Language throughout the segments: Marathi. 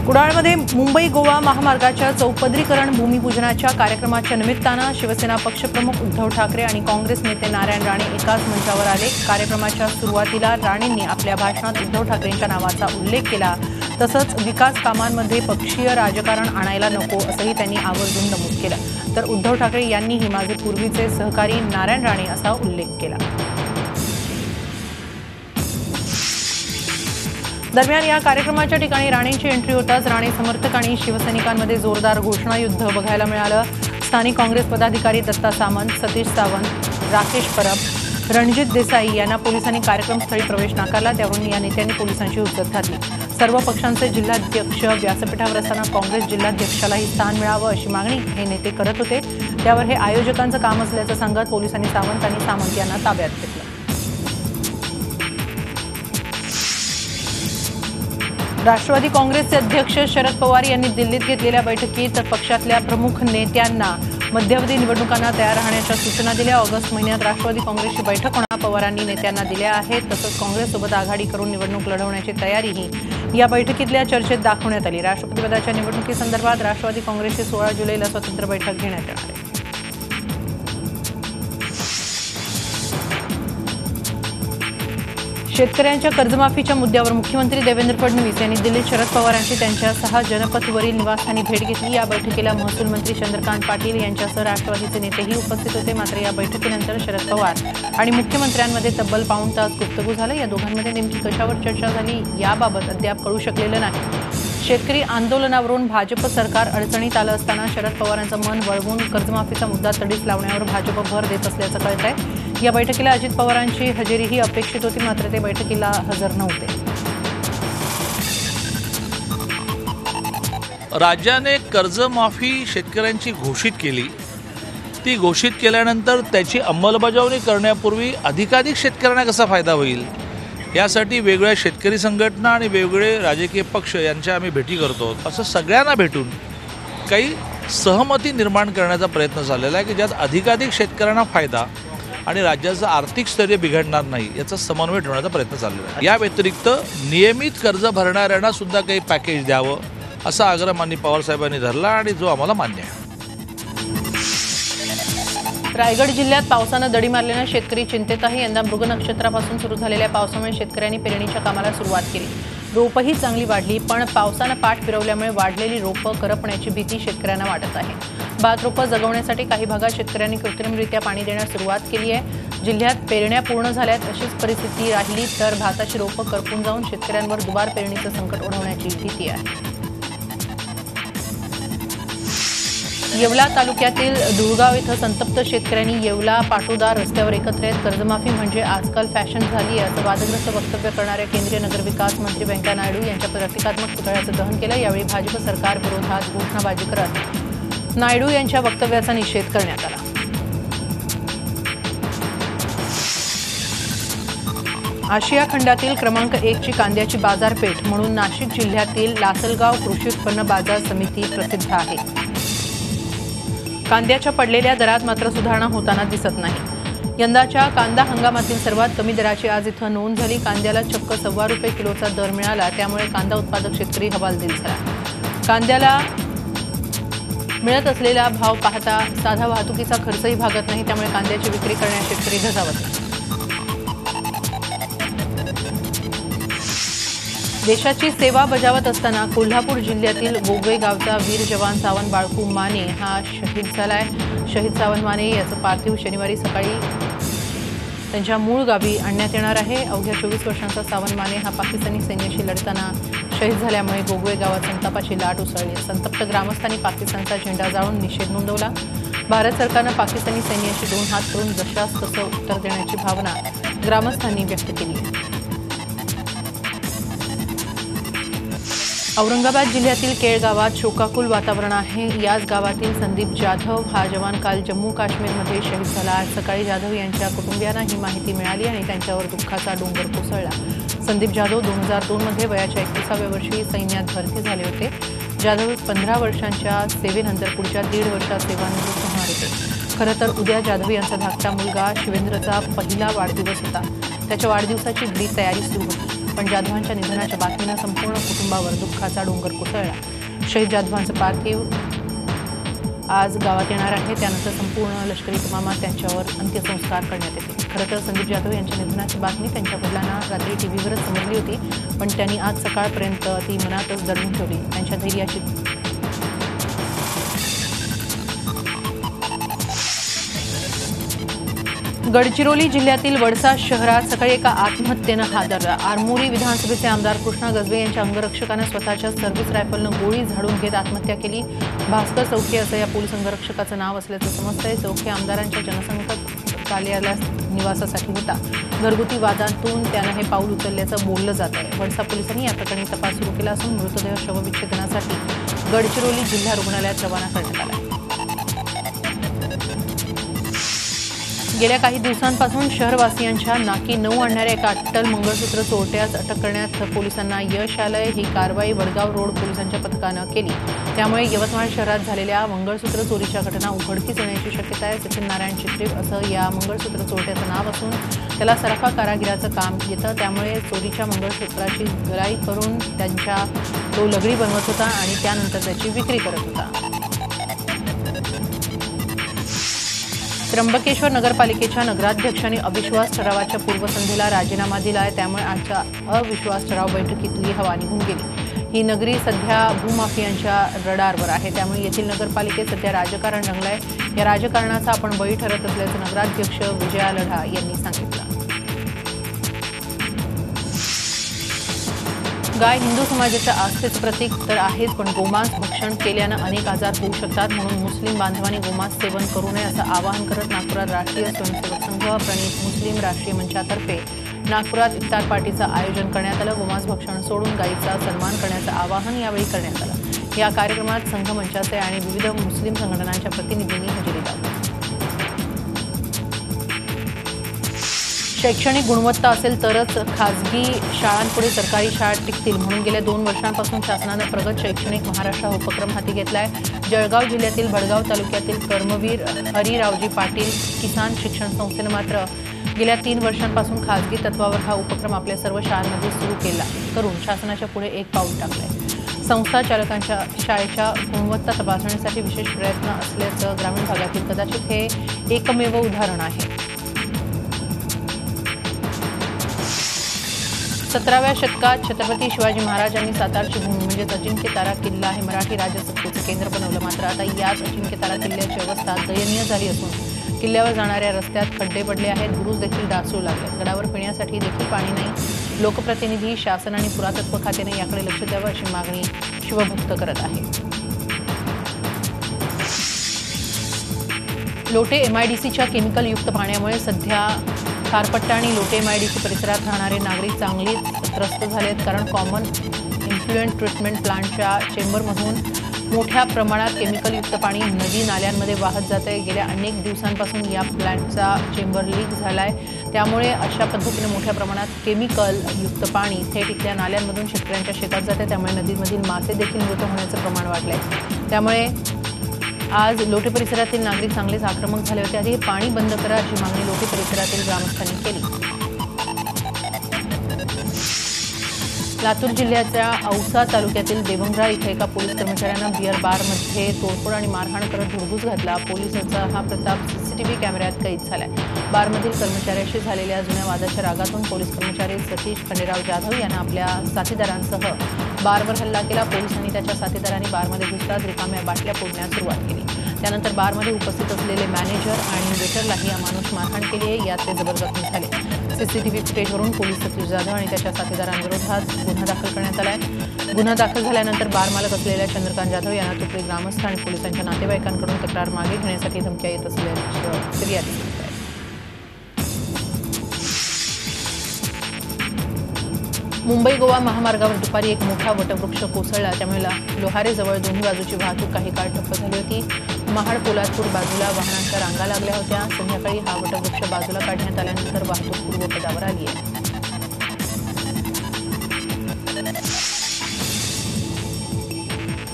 कुडाळमध्ये मुंबई गोवा महामार्गाच्या चौपदरीकरण भूमिपूजनाच्या कार्यक्रमाच्या निमित्तानं शिवसेना पक्षप्रमुख उद्धव ठाकरे आणि काँग्रेस नेते नारायण राणे एकाच मंचावर आले। कार्यक्रमाच्या सुरुवातीला राणेंनी आपल्या भाषणात उद्धव ठाकरेंच्या नावाचा उल्लेख केला। तसंच विकास कामांमध्ये पक्षीय राजकारण आणायला नको असंही त्यांनी आवर्जून नमूद केलं। तर उद्धव ठाकरे यांनीही माझे पूर्वीचे सहकारी नारायण राणे असा उल्लेख केला। दरम्यान या कार्यक्रमाच्या ठिकाणी राणेंची एंट्री होताच राणे समर्थक आणि शिवसैनिकांमध्ये जोरदार घोषणायुद्ध बघायला मिळालं। स्थानिक काँग्रेस पदाधिकारी दत्ता सामंत, सतीश सावंत, राकेश परब, रणजित देसाई यांना पोलिसांनी कार्यक्रमस्थळी प्रवेश नाकारला। त्यावरून या नेत्यांनी पोलिसांची हुज्जत घातली। सर्व पक्षांचे जिल्हाध्यक्ष व्यासपीठावर असताना काँग्रेस जिल्हाध्यक्षालाही स्थान मिळावं अशी मागणी हे नेते करत होते। त्यावर हे आयोजकांचं काम असल्याचं सांगत पोलिसांनी सावंत यांना ताब्यात घेतलं। राष्ट्रवादी काँग्रेसचे अध्यक्ष शरद पवार यांनी दिल्लीत घेतलेल्या बैठकीत पक्षातल्या प्रमुख नेत्यांना मध्यावधी निवडणुकांना तयार राहण्याच्या सूचना दिल्या। ऑगस्ट महिन्यात राष्ट्रवादी काँग्रेसची बैठक होणार पवारांनी नेत्यांना दिल्या आहेत। तसंच काँग्रेससोबत आघाडी करून निवडणूक लढवण्याची तयारीही या बैठकीतल्या चर्चेत दाखवण्यात आली। राष्ट्रपतीपदाच्या निवडणुकीसंदर्भात राष्ट्रवादी काँग्रेसची 16 जुलैला स्वतंत्र बैठक घेण्यात येणार आहे। शेतकऱ्यांच्या कर्जमाफीच्या मुद्द्यावर मुख्यमंत्री देवेंद्र फडणवीस यांनी दिल्लीत शरद पवारांची त्यांच्या 6 जनपथवरील निवासस्थानी भेट घेतली। या बैठकीला महसूल मंत्री चंद्रकांत पाटील यांच्यासह राष्ट्रवादीचे नेतेही उपस्थित होते। मात्र या बैठकीनंतर शरद पवार आणि मुख्यमंत्र्यांमध्ये तब्बल पाऊण तास गुफ्तगू झालं। या दोघांमध्ये नेमकी कशावर चर्चा झाली याबाबत अद्याप कळू शकलेलं नाही। शेतकरी आंदोलनावरून भाजप सरकार अडचणीत आलं असताना शरद पवारांचं मन वळवून कर्जमाफीचा मुद्दा तडीस लावण्यावर भाजप भर देत असल्याचं कळतंय। या बैठकीला अजित पवारांची हजेरीही अपेक्षित होती, मात्र ते बैठकीला हजर नव्हते। राज्याने कर्जमाफी शेतकऱ्यांची घोषित केली। ती घोषित केल्यानंतर त्याची अंमलबजावणी करण्यापूर्वी अधिकाधिक शेतकऱ्यांना कसा फायदा होईल यासाठी वेगवेगळ्या शेतकरी संघटना आणि वेगवेगळे राजकीय पक्ष यांच्या आम्ही भेटी करतो। असं सगळ्यांना भेटून काही सहमती निर्माण करण्याचा प्रयत्न झालेला आहे की ज्यात अधिकाधिक शेतकऱ्यांना फायदा आणि राज्याचं आर्थिक स्थैर्य बिघडणार नाही याचा समन्वय ठेवण्याचा प्रयत्न चाललेला आहे। या व्यतिरिक्त नियमित कर्ज भरणाऱ्यांना सुद्धा काही पॅकेज द्यावं असा आग्रह माननीय पवारसाहेबांनी धरला आणि जो आम्हाला मान्य आहे। रायगड जिल्ह्यात पावसानं दडी मारल्यानं शेतकरी चिंतेत आहे। यंदा मृग नक्षत्रापासून सुरू झालेल्या पावसामुळे शेतकऱ्यांनी पेरणीच्या कामाला सुरुवात केली। रोपही चांगली वाढली, पण पावसानं पाठ फिरवल्यामुळे वाढलेली रोपं करपण्याची भीती शेतकऱ्यांना वाटत आहे। भात रोपं जगवण्यासाठी काही भागात शेतकऱ्यांनी कृत्रिमरित्या पाणी देण्यास सुरुवात केली आहे। जिल्ह्यात पेरण्या पूर्ण झाल्यात अशीच परिस्थिती राहिली तर भाताची रोपं करपून जाऊन शेतकऱ्यांवर दुबार पेरणीचं संकट ओढवण्याची भीती आहे। येवला तालुक्यातील धुळगाव इथं संतप्त शेतकऱ्यांनी येवला पाटोदा रस्त्यावर एकत्र येत कर्जमाफी म्हणजे आजकाल फॅशन झाली आहे असं वादग्रस्त वक्तव्य करणाऱ्या केंद्रीय नगरविकास मंत्री व्यंकय्या नायडू यांच्या प्रतिकात्मक पुतळ्याचं दहन केलं। यावेळी भाजप सरकार विरोधात घोषणाबाजी करत नायडू यांच्या वक्तव्याचा निषेध करण्यात आला। आशिया खंडातील क्रमांक 1 ची कांद्याची बाजारपेठ म्हणून नाशिक जिल्ह्यातील लासलगाव कृषी उत्पन्न बाजार समिती प्रसिद्ध आहे। कांद्याच्या पडलेल्या दरात मात्र सुधारणा होताना दिसत नाही। यंदाच्या कांदा हंगामातील सर्वात कमी दराची आज इथं नोंद झाली। कांद्याला चक्क ₹1.25 किलोचा दर मिळाला, त्यामुळे कांदा उत्पादक शेतकरी हवालदिल झाला। कांद्याला मिळत असलेला भाव पाहता साधा वाहतुकीचा खर्चही भागत नाही, त्यामुळे कांद्याची विक्री करण्यास शेतकरी धजावत नाही। देशाची सेवा बजावत असताना कोल्हापूर जिल्ह्यातील गोगवे गावचा वीर जवान सावंत बाळकू माने हा शहीद झालाय। शहीद सावंत माने याचं पार्थिव शनिवारी सकाळी त्यांच्या मूळ गावी आणण्यात येणार आहे। अवघ्या 24 वर्षांचा सावंत माने हा पाकिस्तानी सैन्याशी लढताना शहीद झाल्यामुळे गोगवे गावात संतापाची लाट उसळली। संतप्त ग्रामस्थांनी पाकिस्तानचा झेंडा जाळून निषेध नोंदवला। भारत सरकारनं पाकिस्तानी सैन्याशी 2 हात करून जशास तसं उत्तर देण्याची भावना ग्रामस्थांनी व्यक्त केली। औरंगाबाद जिल्ह्यातील केळ गावात शोकाकुल वातावरण आहे। याच गावातील संदीप जाधव हा जवान काल जम्मू काश्मीरमध्ये शहीद झाला। आज सकाळी जाधव यांच्या कुटुंबियांना ही माहिती मिळाली आणि त्यांच्यावर दुःखाचा डोंगर कोसळला। संदीप जाधव 2002 मध्ये वयाच्या 31व्या वर्षी सैन्यात भरती झाले होते। जाधव 15 वर्षांच्या सेवेनंतर पुढच्या 1.5 वर्षात सेवानिवृत्त होणार होते। खरं तर उद्या जाधव यांचा धाकटा मुलगा शिवेंद्रचा पहिला वाढदिवस होता। त्याच्या वाढदिवसाची घरी तयारी सुरू होती। पण जाधवांच्या निधनाच्या बातमीनं संपूर्ण कुटुंबावर दुःखाचा डोंगर कोसळला. शहीद जाधवांचं पार्थिव आज गावात येणार आहे. त्यानंतर संपूर्ण लष्करी इतमामात त्यांच्यावर अंत्यसंस्कार करण्यात येतील. खरं तर संदीप जाधव यांच्या निधनाची बातमी त्यांच्या वडिलांना रात्री टीव्हीवरच समजली होती, पण त्यांनी आज सकाळपर्यंत ती मनातच दडवून ठेवली. त्यांच्या धैर्याची गडचिरोली जिल्ह्यातील वडसा शहरात सकाळी एका आत्महत्येनं हादरला. आरमोरी विधानसभेचे आमदार कृष्णा गजबे यांच्या अंगरक्षकानं स्वतःच्या सर्व्हिस रायफलनं गोळी झाडून घेत आत्महत्या केली. भास्कर चौखे असं या पोलीस अंगरक्षकाचं नाव असल्याचं समजतंय. चौखे आमदारांच्या जनसंपर्क कार्यालयात निवासासाठी होता. घरगुती वादातून त्यानं हे पाऊल उचलल्याचं बोललं जात आहे. वडसा पोलिसांनी या प्रकरणी तपास सुरू केला असून मृतदेह शवविच्छेदनासाठी गडचिरोली जिल्हा रुग्णालयात रवाना करण्यात आला. गेल्या काही दिवसांपासून शहरवासियांच्या नाकी नऊ आणणाऱ्या एका अट्टल मंगळसूत्र चोरट्यास अटक करण्यात पोलिसांना यश आलंय. ही कारवाई वडगाव रोड पोलिसांच्या पथकानं केली. त्यामुळे यवतमाळ शहरात झालेल्या मंगळसूत्र चोरीच्या घटना उघडकीस येण्याची शक्यता आहे. सचिन नारायण चित्रे असं या मंगळसूत्र चोरट्याचं नाव असून त्याला सराफा कारागिराचं काम येतं. त्यामुळे चोरीच्या मंगळसूत्राची गलाई करून तो लगडी बनवत होता आणि त्यानंतर त्याची विक्री करत होता. त्र्यंबकेश्वर नगरपालिकेच्या नगराध्यक्षांनी अविश्वास ठरावाच्या पूर्वसंध्येला राजीनामा दिला आहे. त्यामुळे आजच्या अविश्वास ठराव बैठकीतली हवा निघून गेली. ही नगरी सध्या भूमाफियांच्या रडारवर आहे. त्यामुळे येथील नगरपालिकेत सध्या राजकारण रंगलंय. या राजकारणाचा आपण बळी ठरत असल्याचं नगराध्यक्ष विजया लढा यांनी सांगितलं. गाय हिंदू समाजाच्या आस्थेचं प्रतीक तर आहेच, पण गोमांस भक्षण केल्यानं अनेक आजार होऊ शकतात. म्हणून मुस्लिम बांधवांनी गोमांस सेवन करू नये असं आवाहन करत नागपुरात राष्ट्रीय स्वयंसेवक संघ प्रणित मुस्लिम राष्ट्रीय मंचातर्फे नागपुरात इफ्तार पार्टीचं आयोजन करण्यात आलं. गोमांस भक्षण सोडून गायीचा सन्मान करण्याचं आवाहन यावेळी करण्यात आलं. या कार्यक्रमात संघ मंचाचे आणि विविध मुस्लिम संघटनांच्या प्रतिनिधींनी हजेरी लावली. शैक्षणिक गुणवत्ता असेल तरच खासगी शाळांपुढे सरकारी शाळा टिकतील, म्हणून गेल्या 2 वर्षांपासून शासनानं प्रगत शैक्षणिक महाराष्ट्र हा उपक्रम हाती घेतलाय. जळगाव जिल्ह्यातील भडगाव तालुक्यातील कर्मवीर हरिरावजी पाटील किसान शिक्षण संस्थेनं मात्र गेल्या 3 वर्षांपासून खासगी तत्वावर हा उपक्रम आपल्या सर्व शाळांमध्ये सुरू करून शासनाच्या पुढे एक पाऊल टाकलंय. संस्था चालकांच्या शाळेच्या गुणवत्ता तपासणीसाठी विशेष प्रयत्न असल्याचं ग्रामीण भागातील कदाचित हे एकमेव उदाहरण आहे. 17व्या शतकात छत्रपती शिवाजी महाराजांनी सातारची भूमी म्हणजेच अजिंक्यतारा किल्ला हे मराठी राजसत्तेचं केंद्र बनवलं. मात्र आता याच अजिंक्यतारा किल्ल्याची अवस्था दयनीय झाली असून किल्ल्यावर जाणाऱ्या रस्त्यात खड्डे पडले आहेत. बुरुज देखील डासू लागले. गडावर पिण्यासाठी देखील पाणी नाही. लोकप्रतिनिधी, शासन आणि पुरातत्व खात्याने याकडे लक्ष द्यावं अशी मागणी शिवभक्त करत आहे. लोटे एमआयडीसीच्या केमिकलयुक्त पाण्यामुळे सध्या खारपट्टा आणि लोटे एमआयडीसी परिसरात राहणारे नागरिक चांगलीच त्रस्त झालेत. कारण कॉमन इन्फ्लुएंट ट्रीटमेंट प्लांटच्या चेंबरमधून मोठ्या प्रमाणात केमिकलयुक्त पाणी नदी नाल्यांमध्ये वाहत जात आहे. गेल्या अनेक दिवसांपासून या प्लांटचा चेंबर लीक झाला आहे. त्यामुळे अशा पद्धतीने मोठ्या प्रमाणात केमिकलयुक्त पाणी थेट इथल्या नाल्यांमधून शेतकऱ्यांच्या शेतात जाते. त्यामुळे नदीमधील मासे देखील मृत होण्याचं प्रमाण वाढलंय. त्यामुळे आज लोटे परिसरातील नागरिक चांगलेच आक्रमक झाले होते. आधी हे पाणी बंद करा अशी मागणी लोटे परिसरातील ग्रामस्थांनी केली. लातूर जिल्ह्याच्या औसा तालुक्यातील देवंगरा इथे एका पोलीस कर्मचाऱ्यानं बिअर बारमध्ये तोडफोड आणि मारहाण करत धुडगूस घातला. पोलिसांचा हा प्रताप सीसीटीव्ही कॅमेऱ्यात कैद झालाय. बारमधील कर्मचाऱ्याशी झालेल्या जुन्या वादाच्या रागातून पोलीस कर्मचारी सतीश खंडेराव जाधव यांना आपल्या साथीदारांसह बारवर हल्ला केला. पोलिसांनी त्याच्या साथीदारांनी बारमध्ये घुसताच रिकाम्या बाटल्या फोडण्यास सुरुवात केली. त्यानंतर बारमध्ये उपस्थित असलेले मॅनेजर आणि वेटरलाही अमानुष मारहाण केली आहे. यात ते जबर जखमी झाले. सीसीटीव्ही फुटेजवरून पोलीस सतीश जाधव आणि त्याच्या साथीदारांविरोधात गुन्हा दाखल करण्यात आलाय. गुन्हा दाखल झाल्यानंतर बार मालक असलेल्या चंद्रकांत जाधव यांना तुपरी ग्रामस्थ आणि पोलिसांच्या नातेवाईकांकडून तक्रार मागे घेण्यासाठी धमक्या येत असल्याचं फिर्यादी करत आहे. मुंबई गोवा महामार्गावर दुपारी एक मोठा वटवृक्ष कोसळला. त्यामुळे लोहारेजवळ दोन्ही बाजूची वाहतूक काही काळ ठप्प झाली होती. महाड पोलादपूर बाजूला वाहनांच्या रांगा लागल्या होत्या. संध्याकाळी हा वटवृक्ष बाजूला काढण्यात आल्यानंतर वाहतूक पूर्वपदावर आली आहे.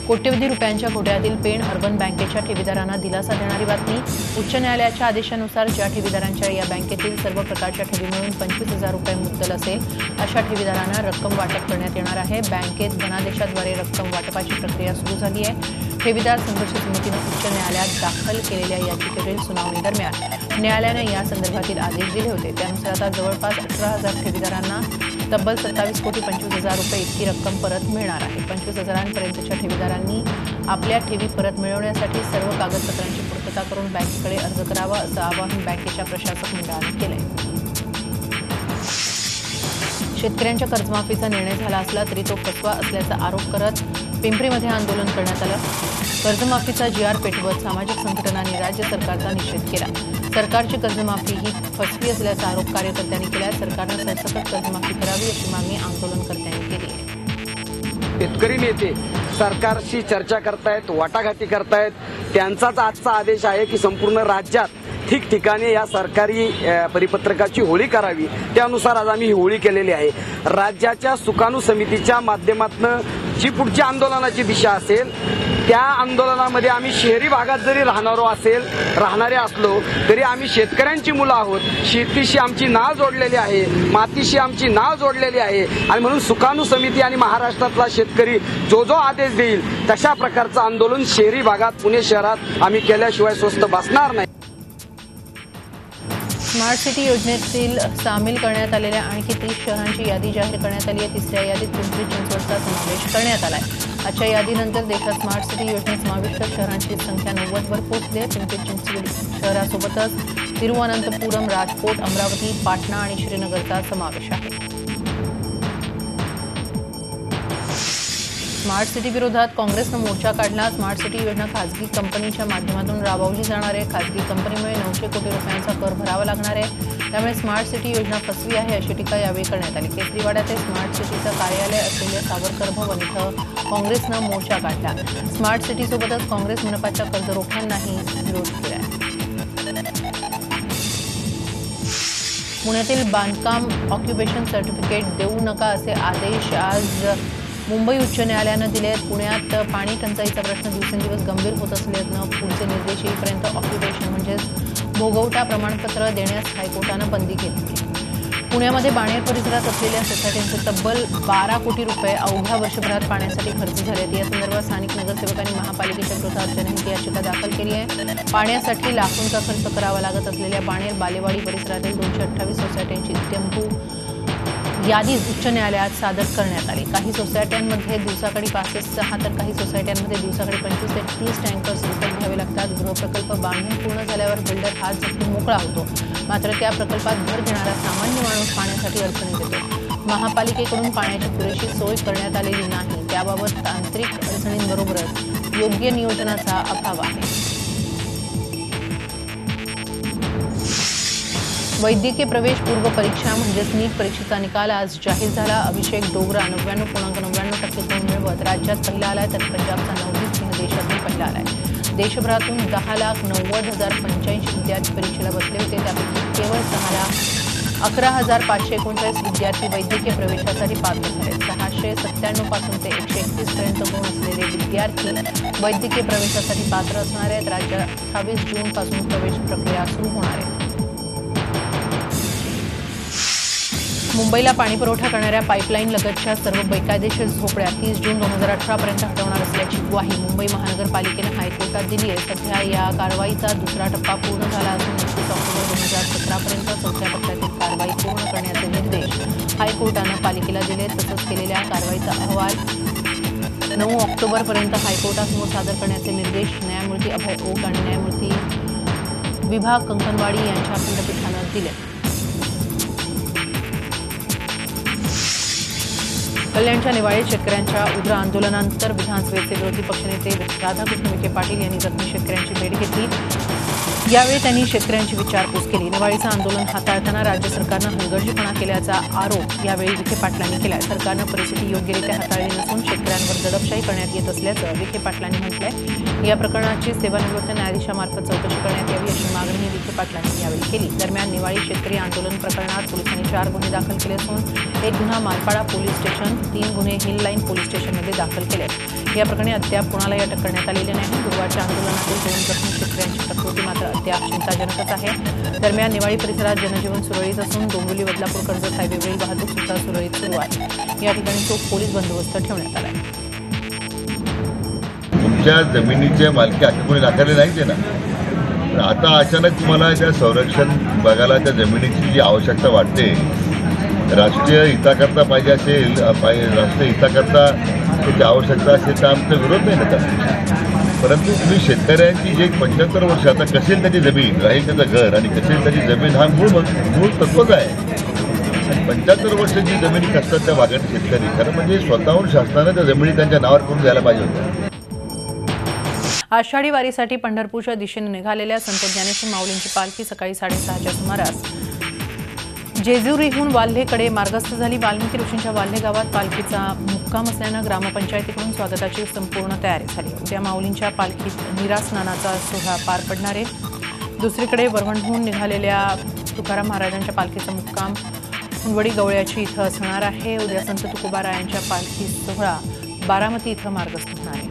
कोट्यवधी रुपयांच्या घोटाळ्यातील पेण अर्बन बँकेच्या ठेवीदारांना दिलासा देणारी बातमी. उच्च न्यायालयाच्या आदेशानुसार ज्या ठेवीदारांच्या या बँकेतील सर्व प्रकारच्या ठेवी मिळून 25,000 रुपये मुद्दल असेल अशा ठेवीदारांना रक्कम वाटप करण्यात येणार आहे. बँकेत धनादेशाद्वारे रक्कम वाटपाची प्रक्रिया सुरू झाली आहे. ठेवीदार संघर्ष समितीनं उच्च न्यायालयात दाखल केलेल्या याचिकेवरील सुनावणी दरम्यान न्यायालयानं या संदर्भातील आदेश दिले होते. त्यानुसार आता जवळपास 18,000 ठेवीदारांना तब्बल 27,25,00,000 रुपये इतकी रक्कम परत मिळणार आहे. 25,000पर्यंतच्या ठेवीदारांनी आपल्या ठेवी परत मिळवण्यासाठी सर्व कागदपत्रांची पूर्तता करून बँकेकडे अर्ज करावा असं आवाहन बँकेच्या प्रशासक मंडळानं केलंय. शेतकऱ्यांच्या कर्जमाफीचा निर्णय झाला असला तरी तो फसवा असल्याचा आरोप करत पिंपरीमध्ये आंदोलन करण्यात आलं. कर्जमाफीचा जी.आर. पेटवत सामाजिक संघटनांनी राज्य सरकारचा निषेध केला. सरकारची कर्जमाफी ही फसवी असल्याचा आरोप कार्यकर्त्यांनी केला. सरकारनं सरसकट कर्जमाफी करावी अशी मागणी आंदोलनकर्त्यांनी केली आहे. शेतकरी नेते सरकारशी चर्चा करतायत, वाटाघाटी करतायत. त्यांचाच आजचा आदेश आहे की संपूर्ण राज्यात ठिकठिकाणी या सरकारी परिपत्रकाची होळी करावी. त्यानुसार आज आम्ही ही होळी केलेली आहे. राज्याच्या सुकाणू समितीच्या माध्यमातून जी पुढच्या आंदोलनाची दिशा असेल त्या आंदोलनामध्ये आम्ही शहरी भागात जरी राहणारे असलो तरी आम्ही शेतकऱ्यांची मुलं आहोत. शेतीशी आमची नाळ जोडलेली आहे, मातीशी आमची नाळ जोडलेली आहे आणि म्हणून सुकाणू समिती आणि महाराष्ट्रातला शेतकरी जो जो आदेश देईल तशा प्रकारचं आंदोलन शहरी भागात पुणे शहरात आम्ही केल्याशिवाय स्वस्त बसणार नाही. स्मार्ट सिटी योजनेतील सामील करण्यात आलेल्या आणखी 30 शहरांची यादी जाहीर करण्यात आली आहे. तिसऱ्या यादीत पिंपरी चिंचवडचा समावेश करण्यात आला आहे. आजच्या यादीनंतर देशात स्मार्ट सिटी योजनेत समाविष्ट शहरांची संख्या 90वर पोहोचली आहे. पिंपरी चिंचवड शहरासोबतच तिरुवनंतपुरम, राजकोट, अमरावती, पाटणा आणि श्रीनगरचा समावेश आहे. स्मार्ट सिटी विरोधात काँग्रेसनं मोर्चा काढला. स्मार्ट सिटी योजना खासगी कंपनीच्या माध्यमातून राबवली जाणार आहे. खासगी कंपनीमुळे 900 कोटी रुपयांचा कर भरावा लागणार आहे. त्यामुळे स्मार्ट सिटी योजना फसवी आहे अशी टीका यावेळी करण्यात आली. केजरीवाड्यात स्मार्ट सिटीचं कार्यालय असलेल्या सावरकर भवन इथं काँग्रेसनं मोर्चा काढला. स्मार्ट सिटीसोबतच काँग्रेस मनपाच्या कर्जरोख्यांनाही विरोध केला. पुण्यातील बांधकाम ऑक्युपेशन सर्टिफिकेट देऊ नका असे आदेश आज मुंबई उच्च न्यायालयानं दिले आहेत. पुण्यात पाणी टंचाईचा प्रश्न दिवसेंदिवस गंभीर होत असल्यानं पुढचे निर्देश येईपर्यंत ऑक्युपेशन म्हणजेच भोगवटा प्रमाणपत्र देण्यास हायकोर्टानं बंदी केली. पुण्यामध्ये बाणेर परिसरात असलेल्या सोसायट्यांचे तब्बल 12 कोटी रुपये अवघ्या वर्षभरात पाण्यासाठी खर्च झालेत. या संदर्भात स्थानिक नगरसेवकांनी महापालिकेच्या विरोधात जनहित याचिका दाखल केली आहे. पाण्यासाठी लाखोंचा खर्च करावा लागत असलेल्या बाणेर बालेवाडी परिसरातील 228 सोसायट्यांची टेम्पो यादी उच्च न्यायालयात सादर करण्यात आली. काही सोसायट्यांमध्ये दिवसाकाळी 5 ते 6 तर काही सोसायट्यांमध्ये दिवसाकाळी 25 ते 30 टँकर्स विकत घ्यावे लागतात. गृहप्रकल्प बांधून पूर्ण झाल्यावर बिल्डर हात झटकून मोकळा होतो. मात्र त्या प्रकल्पात भर देणारा सामान्य माणूस पाण्यासाठी अडचणीत येतो. महापालिकेकडून पाण्याची पुरेशी सोय करण्यात आलेली नाही. त्याबाबत तांत्रिक अडचणींबरोबरच योग्य नियोजनाचा अभाव आहे. वैद्यकीय प्रवेश पूर्व परीक्षा म्हणजेच नीट परीक्षेचा निकाल आज जाहीर झाला. अभिषेक डोगरा 99.99% गुण मिळवत राज्यात पहिला आलाय तर पंजाबचा नवदीप सिंह देशातून पहिला आलाय. देशभरातून 10,90,085 विद्यार्थी परीक्षेला बसले होते. त्यापैकी केवळ 6,11,539 विद्यार्थी वैद्यकीय प्रवेशासाठी पात्र झाले. 697 पासून ते 131 पर्यंत गुण असलेले विद्यार्थी वैद्यकीय प्रवेशासाठी पात्र असणार आहेत. राज्यात 28 जून पासून प्रवेश प्रक्रिया सुरू होणार आहे. मुंबईला पाणीपुरवठा करणाऱ्या पाईपलाईन लगतच्या सर्व बेकायदेशीर झोपड्या 30 जून 2018 पर्यंत हटवणार असल्याची ग्वाही मुंबई महानगरपालिकेनं हायकोर्टात दिली आहे. सध्या या कारवाईचा दुसरा टप्पा पूर्ण झाला असून 29 ऑक्टोबर 2017 पर्यंत चौथ्या टप्प्यातील कारवाई पूर्ण करण्याचे निर्देश हायकोर्टानं पालिकेला दिले. तसंच केलेल्या कारवाईचा अहवाल 9 ऑक्टोबरपर्यंत हायकोर्टासमोर सादर करण्याचे निर्देश न्यायमूर्ती अभय ओक आणि न्यायमूर्ती विभाग कंकणवाडी यांच्या खंडपीठानं दिले. कल्याणच्या निवाळी शेतकऱ्यांच्या उग्र आंदोलनानंतर विधानसभेचे विरोधी पक्षनेते राधाकृष्ण विखे पाटील यांनी जखमी शेतकऱ्यांची भेट घेतली. यावेळी त्यांनी शेतकऱ्यांची विचारपूस केली. निवाळीचं आंदोलन हाताळताना राज्य सरकारनं हलगर्जीपणा केल्याचा आरोप यावेळी विखे पाटलांनी केला. सरकारनं परिस्थिती योग्यरित्या हाताळली नसून शेतकऱ्यांवर दडपशाही करण्यात येत असल्याचं विखे पाटलांनी म्हटलंय. या प्रकरणाची सेवानिवृत्त न्यायाधीशामार्फत चौकशी करण्यात यावी अशी मागणी विखे पाटलांनी यावेळी केली. दरम्यान निवाळी शेतकरी आंदोलन प्रकरणात पोलिसांनी 4 गुन्हे दाखल केले असून 1 गुन्हा मालपाडा पोलीस स्टेशन, 3 गुन्हे हिल लाईन पोलीस स्टेशनमध्ये दाखल केले. या प्रकरणी अद्याप कुणालाही अटक करण्यात आलेली नाही. गुरुवारच्या आंदोलनातील 2 जखमी शेतकऱ्यांची प्रकृती मात्र अद्याप चिंताजनकच आहे. दरम्यान निवाळी परिसरात जनजीवन सुरळीत असून डोंबिवली बदलापूर कर्जत हायवेवरील वाहतूक सुद्धा सुरळीत सुरू आहे. या ठिकाणी चोख पोलीस बंदोबस्त ठेवण्यात आला आहे. तुमच्या जमिनीच्या मालकी आता कोणी नाकारले नाहीच आहे ना. आता अचानक तुम्हाला त्या संरक्षण विभागाला त्या जमिनीची जी आवश्यकता वाटते, राष्ट्रीय हिताकरता पाहिजे असेल, राष्ट्रीय हिताकरता त्याची आवश्यकता असेल तर आमचा विरोध नाही ना. परंतु तुम्ही शेतकऱ्यांची जे 75 वर्ष आता कसेल त्याची जमीन राहील, त्याचं घर आणि कसेल त्याची जमीन हा मूळ तत्वच आहे. 75 वर्ष जी जमिनी कसतात त्या भागात शेतकरी खरं म्हणजे स्वतःहून शासनानं त्या जमिनी त्यांच्या नावावर करून द्यायला पाहिजे होत्या. आषाढी वारीसाठी पंढरपूरच्या दिशेने निघालेल्या संत ज्ञानेश्वर माऊलींची पालखी सकाळी 6:30च्या सुमारास जेजुरीहून वाल्हेकडे मार्गस्थ झाली. वाल्मिकी ऋषींच्या वाल्हे गावात पालखीचा मुक्काम असल्यानं ग्रामपंचायतीकडून स्वागताची संपूर्ण तयारी झाली. उद्या माऊलींच्या पालखीत नीरा स्नानाचा सोहळा पार पडणार आहे. दुसरीकडे वरवंडहून निघालेल्या तुकाराम महाराजांच्या पालखीचा मुक्काम हुंडवडी गवळ्याची इथं असणार आहे. उद्या संत तुकोबारायांच्या पालखी सोहळा बारामती इथं मार्गस्थ होणार आहे.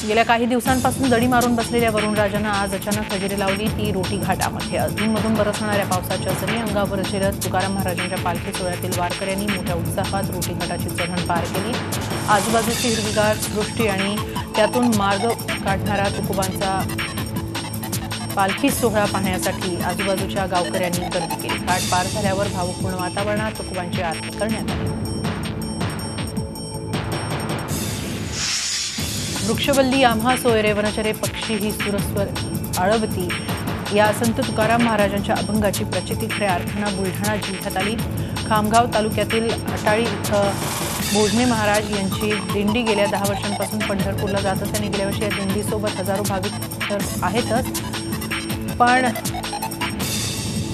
गेल्या काही दिवसांपासून दडी मारून बसलेल्या वरुणराजानं आज अचानक हजेरी लावली, ती रोटी घाटामध्ये. अधूनमधून बरसणाऱ्या पावसाच्या सरी अंगावर झेलत तुकाराम महाराजांच्या पालखी सोहळ्यातील वारकऱ्यांनी मोठ्या उत्साहात रोटी घाटाची चढण पार केली. आजूबाजूची हिरवीगार सृष्टी आणि त्यातून मार्ग काढणारा तुकोबांचा पालखी सोहळा पाहण्यासाठी आजूबाजूच्या गावकऱ्यांनी गर्दी केली. घाट पार झाल्यावर भावपूर्ण वातावरणात तुकोबांची आरती करण्यात आली. वृक्षवल्ली आम्हा सोयरे वनचरे पक्षी ही सुरस्वर आळवती या संत तुकाराम महाराजांच्या अभंगाची प्रचिती खऱ्या अर्थानं बुलढाणा जिल्ह्यात आली. खामगाव तालुक्यातील अटाळी इथं भोजने महाराज यांची दिंडी गेल्या 10 वर्षांपासून पंढरपूरला जात असते आणि गेल्या वर्षी या दिंडीसोबत हजारो भाविक तर आहेतच, पण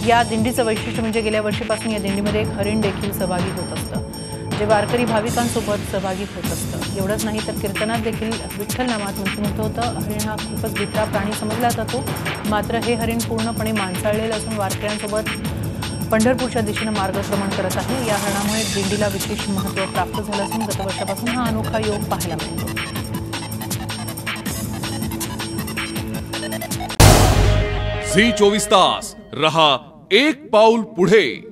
या दिंडीचं वैशिष्ट्य म्हणजे गेल्या वर्षीपासून या दिंडीमध्ये एक हरिण देखील सहभागी होत असतं, जे वारकरी भाविकांसोबत सहभागी होत असतं. एवढंच नाही तर कीर्तनात देखील विठ्ठल नामात मंत्रमुग्ध होतं. हरिण हा खूपच भित्रा प्राणी समजला जातो, मात्र हे हरिण पूर्णपणे माणसाळलेलं असून वारकऱ्यांसोबत पंढरपूरच्या दिशेनं मार्गक्रमण करत आहे. या हरणामुळे दिंडीला विशेष महत्त्व प्राप्त झालं असून गतवर्षापासून हा अनोखा योग पाहायला मिळतो. झी 24 तास रहा एक पाऊल पुढे.